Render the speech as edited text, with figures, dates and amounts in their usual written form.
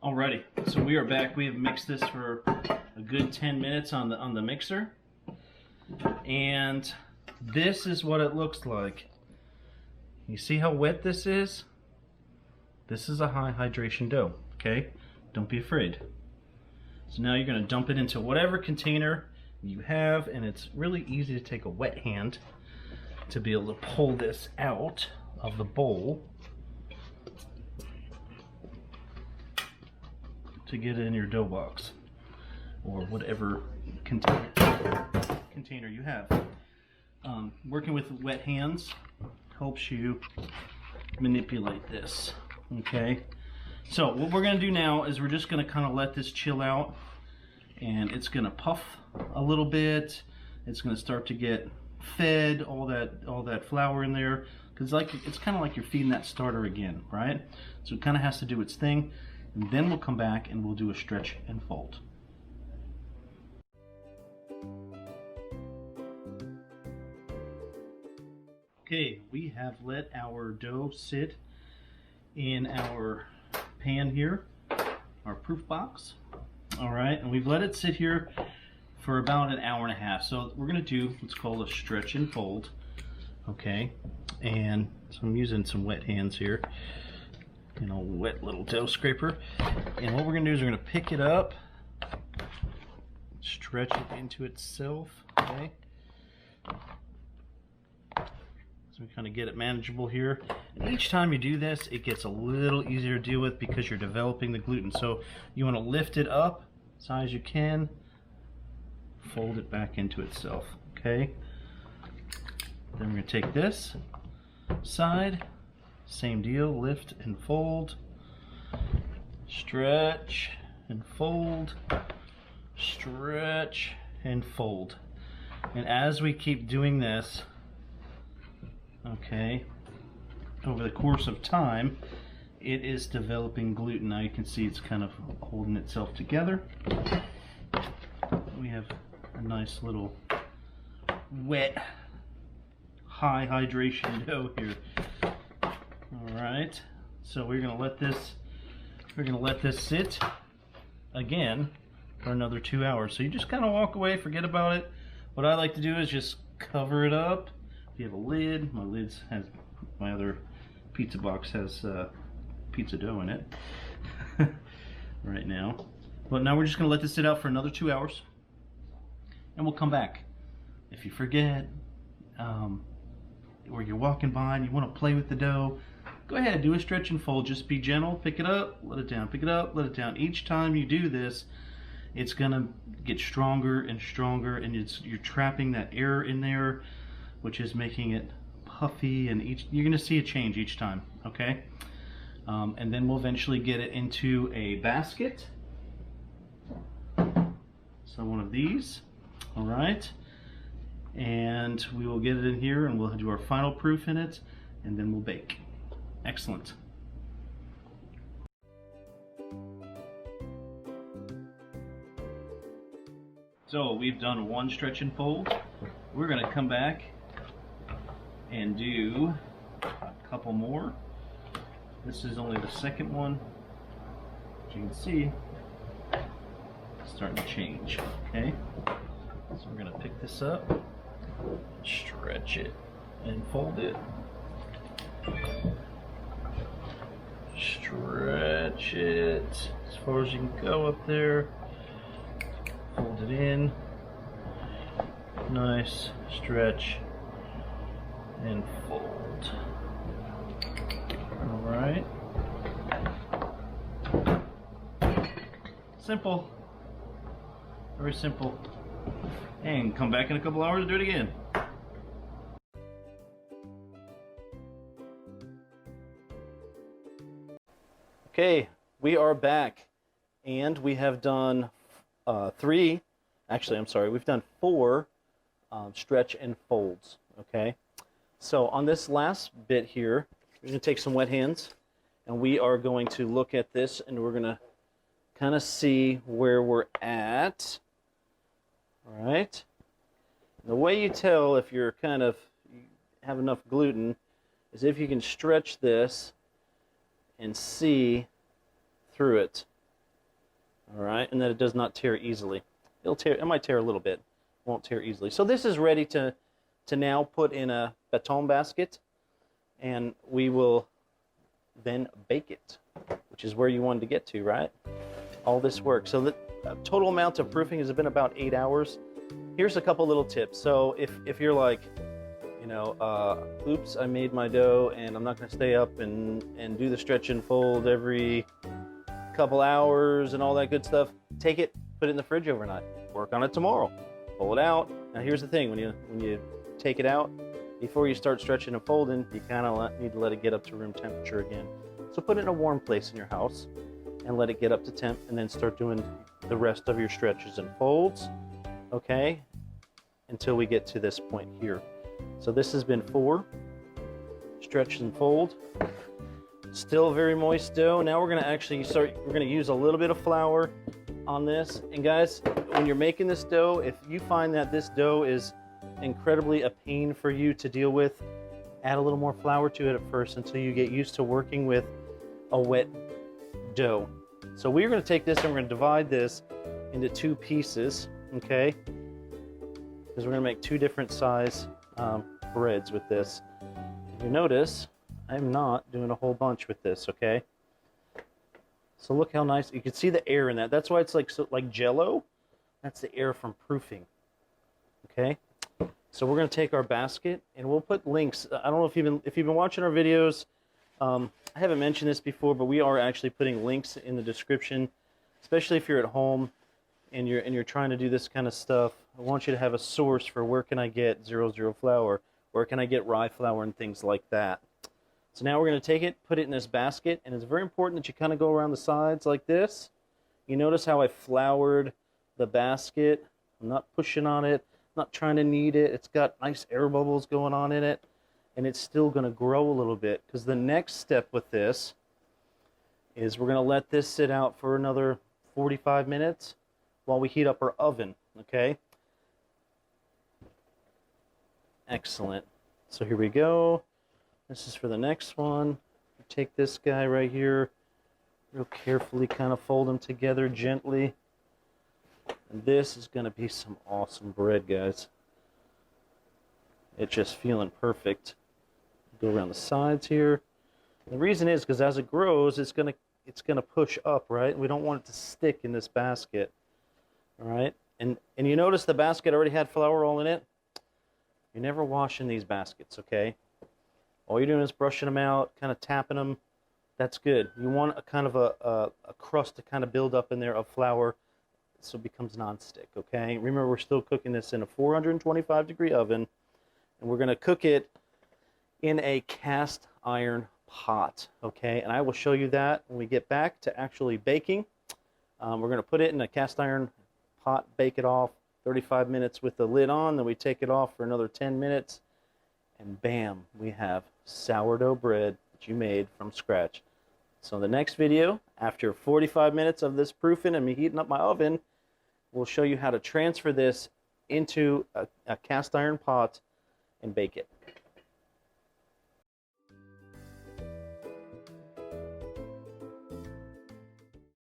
Alrighty, so we are back. We have mixed this for a good 10 minutes on the mixer, and this is what it looks like. You see how wet this is? This is a high hydration dough, okay? Don't be afraid. So now you're going to dump it into whatever container you have, and it's really easy to take a wet hand to be able to pull this out of the bowl to get it in your dough box or whatever container you have. Working with wet hands helps you manipulate this, okay? So what we're going to do now is we're just going to kind of let this chill out, and it's going to puff a little bit. It's going to start to get fed all that flour in there, because it's kind of like you're feeding that starter again, right? So it kind of has to do its thing. And then we'll come back and we'll do a stretch and fold. Okay, we have let our dough sit in our pan here, our proof box. All right, and we've let it sit here for about an hour and a half. So we're gonna do what's called a stretch and fold. Okay, and so I'm using some wet hands here. You know, wet little dough scraper. And what we're going to do is we're going to pick it up, stretch it into itself, okay? So we kind of get it manageable here. And each time you do this, it gets a little easier to deal with because you're developing the gluten. So you want to lift it up as high as you can, fold it back into itself, okay? Then we're going to take this side, same deal, lift and fold, stretch and fold, stretch and fold. And as we keep doing this, okay, over the course of time, it is developing gluten. Now you can see it's kind of holding itself together. We have a nice little wet, high hydration dough here. All right, so we're gonna let this sit again for another 2 hours. So you just kind of walk away, forget about it. What I like to do is just cover it up. If you have a lid, my other pizza box has pizza dough in it right now. But now we're just gonna let this sit out for another 2 hours, and we'll come back. If you forget, or you're walking by and you want to play with the dough, go ahead, do a stretch and fold. Just be gentle, pick it up, let it down, pick it up, let it down. Each time you do this, it's gonna get stronger and stronger, and you're trapping that air in there, which is making it puffy, and you're gonna see a change each time, okay? And then we'll eventually get it into a basket. So one of these, all right? And we will get it in here, and we'll do our final proof in it, and then we'll bake. Excellent. So we've done one stretch and fold. We're going to come back and do a couple more. This is only the second one. As you can see, it's starting to change. Okay, so we're going to pick this up, stretch it, and fold it. Stretch it as far as you can go up there. Fold it in. Nice. Stretch and fold. Alright. Simple. Very simple. And come back in a couple hours and do it again. Okay, we are back, and we have done we've done 4 stretch and folds, okay? So on this last bit here, we're going to take some wet hands, and we are going to look at this, and we're going to kind of see where we're at, all right? The way you tell if you have enough gluten is if you can stretch this and see through it. All right, and that it does not tear easily. It might tear a little bit, won't tear easily. So this is ready to now put in a baton basket, and we will then bake it, which is where you wanted to get to, right? All this work. So the total amount of proofing has been about 8 hours. Here's a couple little tips. So if you're like, you know, oops, I made my dough and I'm not going to stay up and do the stretch and fold every couple hours and all that good stuff, take it, put it in the fridge overnight, work on it tomorrow, pull it out. Now here's the thing, when you take it out, before you start stretching and folding, you kind of need to let it get up to room temperature again. So put it in a warm place in your house and let it get up to temp, and then start doing the rest of your stretches and folds, okay, until we get to this point here. So this has been 4 stretch and fold. Still very moist dough. Now we're gonna actually we're gonna use a little bit of flour on this. And guys, when you're making this dough, if you find that this dough is incredibly a pain for you to deal with, add a little more flour to it at first until you get used to working with a wet dough. So we're gonna take this and we're gonna divide this into 2 pieces, okay? Because we're gonna make 2 different size breads with this. If you notice, I'm not doing a whole bunch with this, okay? So look how nice, you can see the air in that. That's why it's like Jello. That's the air from proofing, okay? So we're gonna take our basket and we'll put links. I don't know if you've been watching our videos. I haven't mentioned this before, but we are actually putting links in the description, especially if you're at home and you're trying to do this kind of stuff. I want you to have a source for where can I get 00 flour, where can I get rye flour and things like that. So now we're going to take it, put it in this basket, and it's very important that you kind of go around the sides like this. You notice how I floured the basket. I'm not pushing on it, not trying to knead it. It's got nice air bubbles going on in it, and it's still going to grow a little bit, because the next step with this is we're going to let this sit out for another 45 minutes while we heat up our oven, okay? Excellent. So here we go. This is for the next one. Take this guy right here, real carefully kind of fold them together gently. And this is going to be some awesome bread, guys. It's just feeling perfect. Go around the sides here. The reason is because as it grows, it's gonna push up, right? We don't want it to stick in this basket. All right? And you notice the basket already had flour all in it. You're never washing these baskets, okay? All you're doing is brushing them out, kind of tapping them. That's good. You want a kind of a crust to kind of build up in there of flour so it becomes nonstick, okay? Remember, we're still cooking this in a 425-degree oven, and we're going to cook it in a cast iron pot, okay? And I will show you that when we get back to actually baking. We're going to put it in a cast iron pot, bake it off 35 minutes with the lid on, then we take it off for another 10 minutes, and bam, we have sourdough bread that you made from scratch. So in the next video, after 45 minutes of this proofing and me heating up my oven, we'll show you how to transfer this into a cast iron pot and bake it.